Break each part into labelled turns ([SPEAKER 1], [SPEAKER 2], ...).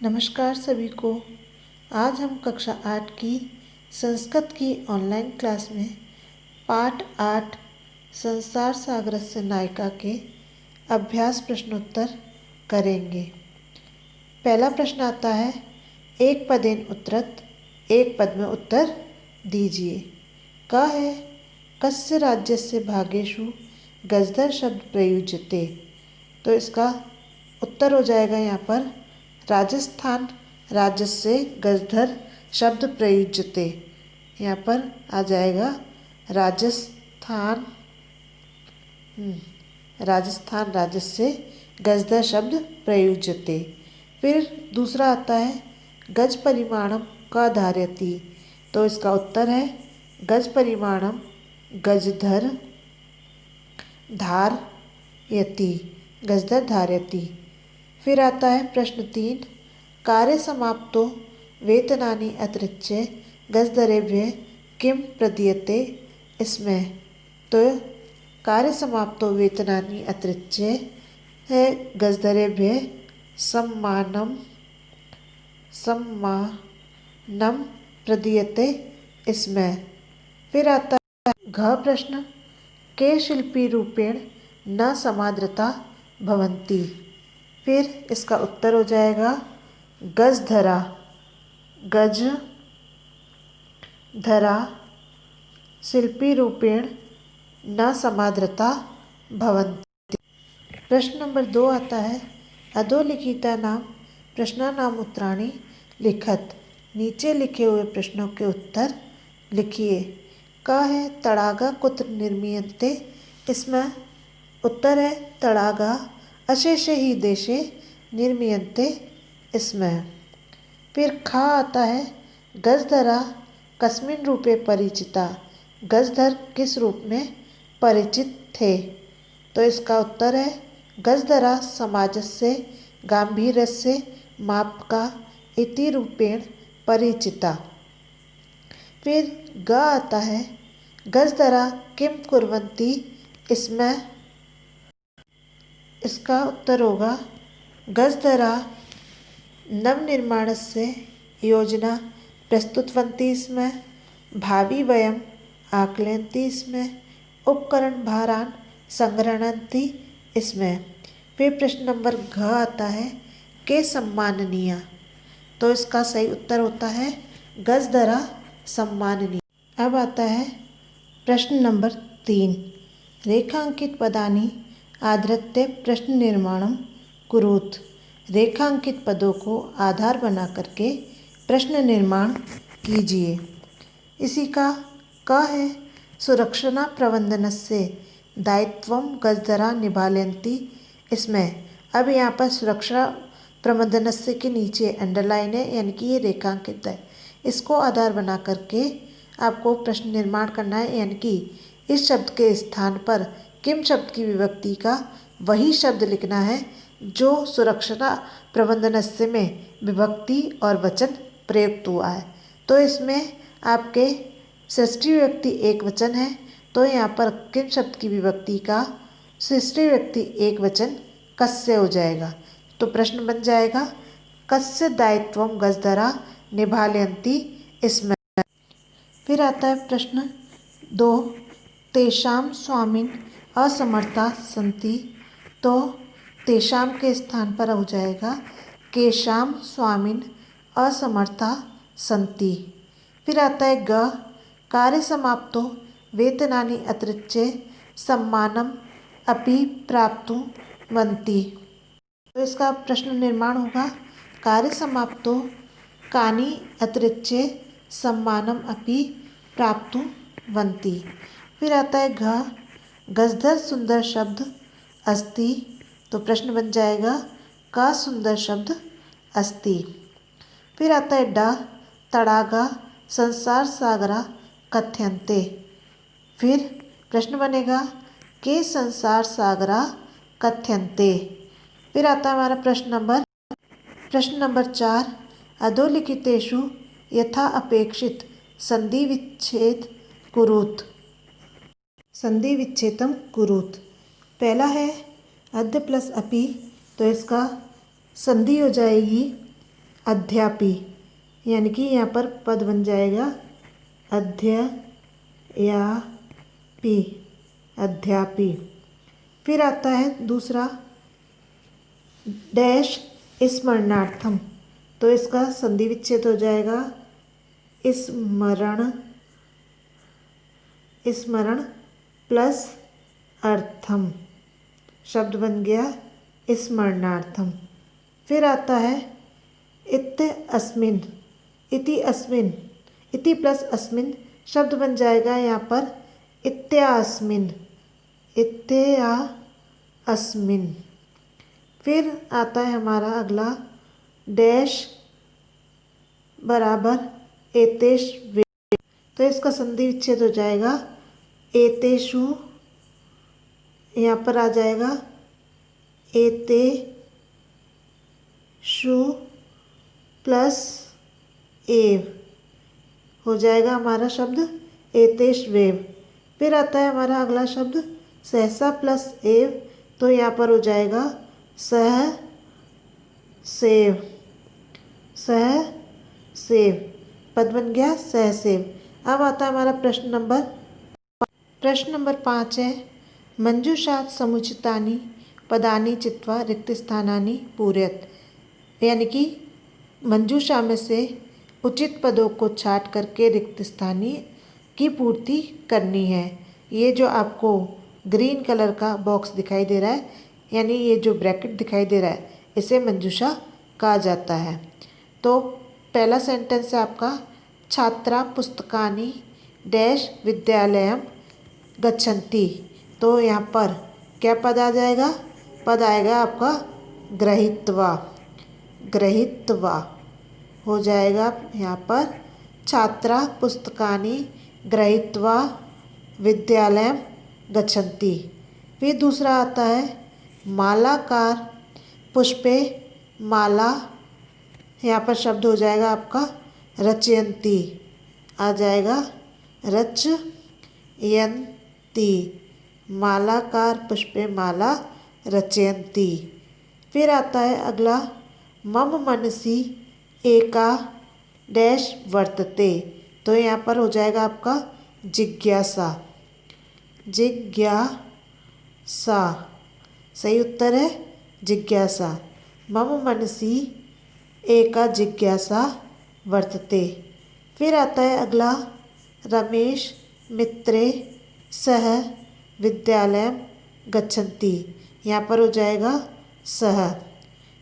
[SPEAKER 1] नमस्कार सभी को। आज हम कक्षा 8 की संस्कृत की ऑनलाइन क्लास में पाठ 8 संसार सागरस्य नायिका के अभ्यास प्रश्नोत्तर करेंगे। पहला प्रश्न आता है, एक पदेन उत्तरत, एक पद में उत्तर दीजिए। क है कस्य राज्यस्य भागेषु गजधर शब्द प्रयुज्यते। तो इसका उत्तर हो जाएगा यहाँ पर राजस्थान राज्य से गजधर शब्द प्रयुज्यते। यहाँ पर आ जाएगा राजस्थान राजस्थान राज्य से गजधर शब्द प्रयुज्यते। फिर दूसरा आता है गज परिमाणम का धार्यति। तो इसका उत्तर है गज परिमाणम गजधर धारयति, गजधर धारयति। फिर आता है प्रश्न 3, कार्य समाप्तो वेतनानि अतिरिच्य गजधरेभ्यः किम प्रदीयते इसमें। तो कार्य समाप्तो वेतनानि अतिरिच्य है गजधरेभ्यः सम्मानम प्रदीयते इसमें। फिर आता है घ प्रश्न, के शिल्पी रूपेण न समादृता भवन्ति। फिर इसका उत्तर हो जाएगा गजधरा, गजधरा शिल्पी रूपेण न समादृता भवन्ति। प्रश्न नंबर 2 आता है, अधोलिखिता नाम प्रश्नानाम उत्तराणि लिखत। नीचे लिखे हुए प्रश्नों के उत्तर लिखिए। क है तड़ागा कुत्र निर्मीयते। इसमें उत्तर है तड़ागा अशेषे ही देशे निर्मीयन्ते इसमें। फिर ख आता है गजधरा कस्मिन् रूपे परिचिता। गजधर किस रूप में परिचित थे। तो इसका उत्तर है गजधरा समाजस्य गांभीर्यस्य मापका इति रूपेण परिचिता। फिर ग आता है गजधरा किम कुर्वन्ति। इसमें इसका उत्तर होगा गजधरा नवनिर्माणस्य योजना प्रस्तुतवन्ति इसमें, भावी वयम् आकलयन्ति इसमें, उपकरण भारान संग्रहणन्ति इसमें। फिर प्रश्न नंबर घ आता है के सम्माननीय। तो इसका सही उत्तर होता है गजधरा सम्माननीय। अब आता है प्रश्न नंबर 3, रेखांकित पदानि आधृत्य प्रश्न निर्माणम कुरुत। रेखांकित पदों को आधार बना करके प्रश्न निर्माण कीजिए। इसी का क है सुरक्षणा प्रबंधनस्य दायित्वम गजधरा निभालयन्ति इसमें। अब यहाँ पर सुरक्षा प्रबंधनस्य के नीचे अंडरलाइन है, यानी कि ये रेखांकित है। इसको आधार बना करके आपको प्रश्न निर्माण करना है, यानी कि इस शब्द के स्थान पर किम शब्द की विभक्ति का वही शब्द लिखना है जो सुरक्षा प्रबंधनस्य में विभक्ति और वचन प्रयुक्त हुआ है। तो इसमें आपके षष्ठी विभक्ति एक वचन है, तो यहाँ पर किम शब्द की विभक्ति का षष्ठी विभक्ति एक वचन कस्य हो जाएगा। तो प्रश्न बन जाएगा कस्य दायित्वम गजधरा निभालयन्ति इसमें। फिर आता है प्रश्न 2, तेषां स्वामिन असमर्था सन्ति। तो तेषां के स्थान पर हो जाएगा केषां स्वामिन असमर्था सन्ति। फिर आता है ग, कार्य समाप्तो वेतनानि अतिरिच्य सम्मानम अपि प्राप्तुवन्ति। तो इसका प्रश्न निर्माण होगा कार्य समाप्तो कानि अतिरिच्य सम्मानम अपि प्राप्तुवन्ति। फिर आता है घ, गजधर सुंदर शब्द अस्ति। तो प्रश्न बन जाएगा का सुंदर शब्द अस्ति। फिर आता है ड, तड़ागा संसार सागरा कथ्यन्ते। फिर प्रश्न बनेगा के संसार सागरा कथ्यन्ते। फिर आता है हमारा प्रश्न नंबर 4, अधोलिखितेषु यथा अपेक्षित संधि विच्छेद कुरुत। संधि विच्छेदम कुरुत। पहला है अद्य प्लस अपि। तो इसका संधि हो जाएगी अध्यापी, यानी कि यहाँ पर पद बन जाएगा अध्यापी, अध्यापी। फिर आता है दूसरा डैश स्मरणार्थम, तो इसका संधि विच्छेद हो जाएगा स्मरण, स्मरण प्लस अर्थम, शब्द बन गया स्मरणार्थम। फिर आता है इत्य अस्मिन, इति अस्मिन, इति प्लस अस्मिन, शब्द बन जाएगा यहाँ पर इत्या अस्मिन, इत्या अस्मिन। फिर आता है हमारा अगला डैश बराबर एतेश वे, तो इसका संधि विच्छेद हो जाएगा एतेषु, यहाँ पर आ जाएगा एतेषु प्लस एव, हो जाएगा हमारा शब्द एतेष वेव। फिर आता है हमारा अगला शब्द सहसा प्लस एव, तो यहाँ पर हो जाएगा सह सेव, सह सेव, पद बन गया सह सेव। अब आता है हमारा प्रश्न नंबर 5 है मंजूषात् समुचितानि पदानि चित्वा रिक्तस्थानानि पूरयत, यानी कि मंजूषा में से उचित पदों को छाट करके रिक्त स्थानी की पूर्ति करनी है। ये जो आपको ग्रीन कलर का बॉक्स दिखाई दे रहा है, यानी ये जो ब्रैकेट दिखाई दे रहा है, इसे मंजूषा कहा जाता है। तो पहला सेंटेंस है आपका छात्रा पुस्तकानि डैश विद्यालयम गच्छन्ति, तो यहाँ पर क्या पद आ जाएगा? पद आएगा आपका गृहीत्वा, गृहीत्वा हो जाएगा यहाँ पर छात्रा पुस्तकानि गृहीत्वा विद्यालयम गच्छन्ति। फिर दूसरा आता है मालाकार पुष्पे माला, यहाँ पर शब्द हो जाएगा आपका रचयन्ति, आ जाएगा रचयन्ति, मालाकार पुष्पे माला रचयन्ति। फिर आता है अगला मम मनसि एका डैश वर्तते, तो यहाँ पर हो जाएगा आपका जिज्ञासा, जिज्ञासा, सही उत्तर है जिज्ञासा। मम मनसि एका जिज्ञासा वर्तते। फिर आता है अगला रमेश मित्रे सह विद्यालयम गच्छन्ति, यहाँ पर हो जाएगा सह,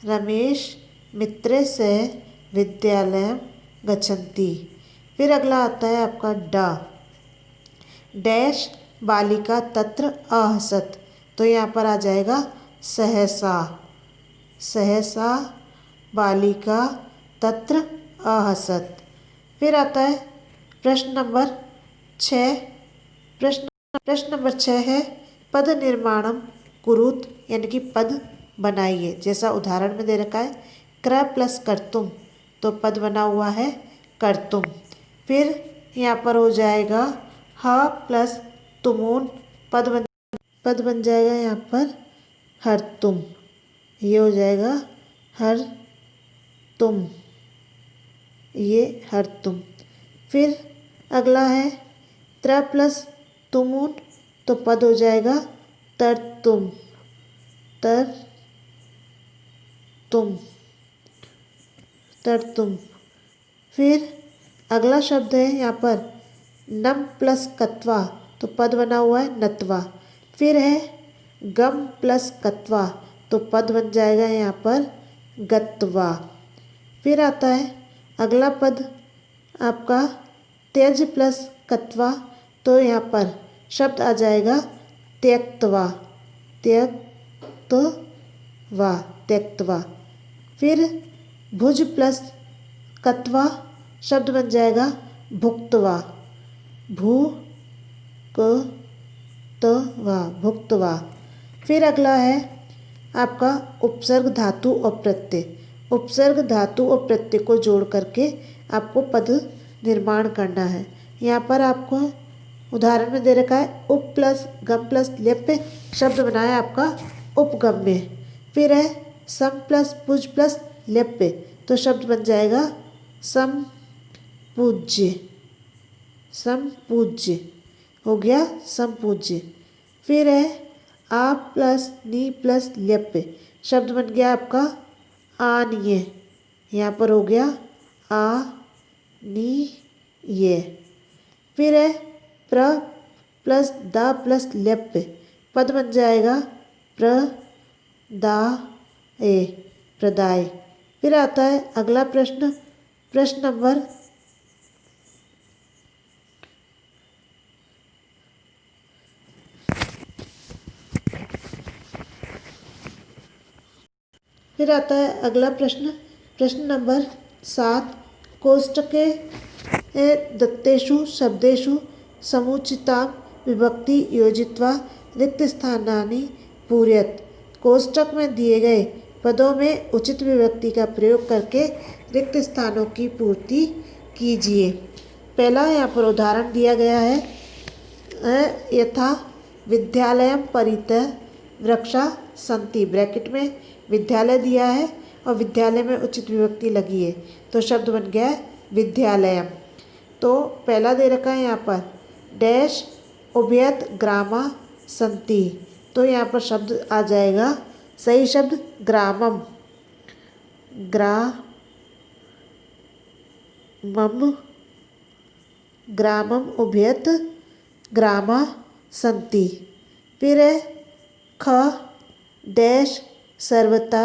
[SPEAKER 1] रमेश मित्रे सह विद्यालयम गच्छन्ति। फिर अगला आता है आपका डा डैश बालिका तत्र अहसत, तो यहाँ पर आ जाएगा सहसा, सहसा बालिका तत्र अहसत। फिर आता है प्रश्न नंबर 6, प्रश्न नंबर 6 है पद निर्माणम कुरुत, यानी कि पद बनाइए। जैसा उदाहरण में दे रखा है क्र प्लस कर्तुम, तो पद बना हुआ है कर्तुम। फिर यहाँ पर हो जाएगा ह प्लस तुमून, पद बन जाएगा यहाँ पर हर तुम, ये हो जाएगा हर तुम, ये हर तुम। फिर अगला है त्र प्लस तुमून, तो पद हो जाएगा तर तुम, तर तुम, तर तुम। फिर अगला शब्द है यहाँ पर नम प्लस कत्वा, तो पद बना हुआ है नत्वा। फिर है गम प्लस कत्वा, तो पद बन जाएगा यहाँ पर गत्वा। फिर आता है अगला पद आपका त्यज प्लस कत्वा, तो यहाँ पर शब्द आ जाएगा त्यक्तवा, त्यक्तवा, त्यक्तवा। फिर भुज प्लस कत्वा, शब्द बन जाएगा भुक्तवा, भुक्तवा, भुक्तवा। फिर अगला है आपका उपसर्ग धातु और प्रत्यय, उपसर्ग धातु और प्रत्यय को जोड़ करके आपको पद निर्माण करना है। यहाँ पर आपको उदाहरण में दे रखा है उप प्लस गम प्लस लेप्य, शब्द बनाया आपका उपगम्य। फिर है सम प्लस पुज प्लस लेप्य, तो शब्द बन जाएगा समपूज्य। समपूज्य हो गया समपूज्य। फिर है आ प्लस नी प्लस ल्यप, शब्द बन गया आपका आनीय। यहाँ पर हो गया आ नी ये। फिर है प्र प्लस दा प्लस ल्यप, पद बन जाएगा प्रदाय, प्रदाय। फिर आता है अगला प्रश्न, प्रश्न नंबर 7। कोष्टके दत्तेषु शब्देषु समुचितां विभक्ति योजित्वा रिक्तस्थानानि पूरयत। कोष्टक में दिए गए पदों में उचित विभक्ति का प्रयोग करके रिक्त स्थानों की पूर्ति कीजिए। पहला यहाँ पर उदाहरण दिया गया है, यथा विद्यालयम परितः वृक्षा सन्ति, ब्रैकेट में विद्यालय दिया है और विद्यालय में उचित विभक्ति लगी है, तो शब्द बन गया है विद्यालयम। तो पहला दे रखा है यहाँ पर डैश उभयत ग्रामा सन्ति, तो यहाँ पर शब्द आ जाएगा सही शब्द ग्रामम। ग्रामम, ग्रामम उभयत ग्रामा सन्ति। फिर है ख डैश सर्वथा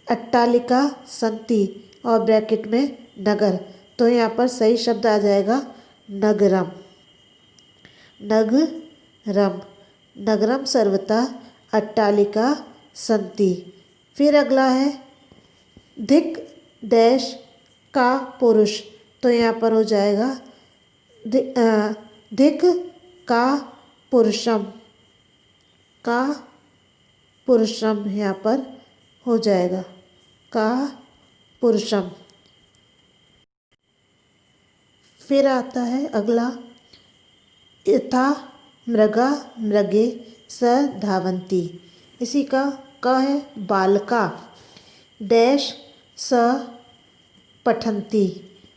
[SPEAKER 1] अट्टालिका सन्ति और ब्रैकेट में नगर, तो यहाँ पर सही शब्द आ जाएगा नगरम। नगरम, नगरम सर्वथा अट्टालिका सन्ति। फिर अगला है धिक डैश का पुरुष, तो यहाँ पर हो जाएगा धिक का पुरुषम, का पुरुषम यहाँ पर हो जाएगा का पुरुषम। फिर आता है अगला यथा मृगा मृगे स धावन्ति, इसी का क है बालका डैश स पठन्ति,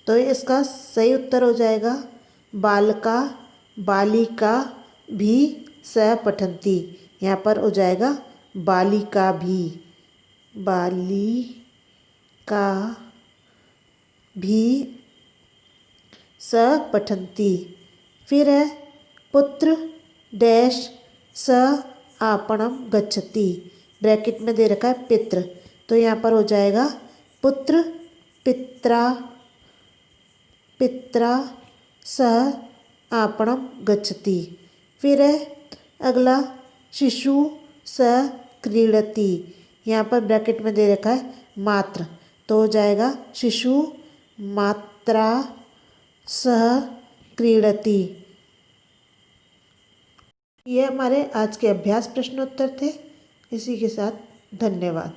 [SPEAKER 1] तो इसका सही उत्तर हो जाएगा बालका बालिका भी स पठन्ति, यहाँ पर हो जाएगा बालिका भी, बालिका भी स पठन्ति। फिर है पुत्र डैश स आपणम गच्छति, ब्रैकेट में दे रखा है पित्र, तो यहाँ पर हो जाएगा पुत्र पित्रा, पित्रा सह आपणम गच्छति। फिर है अगला शिशु स क्रीडति, यहाँ पर ब्रैकेट में दे रखा है मात्र, तो हो जाएगा शिशु मात्रा सह क्रीडति। ये हमारे आज के अभ्यास प्रश्नोत्तर थे। इसी के साथ धन्यवाद।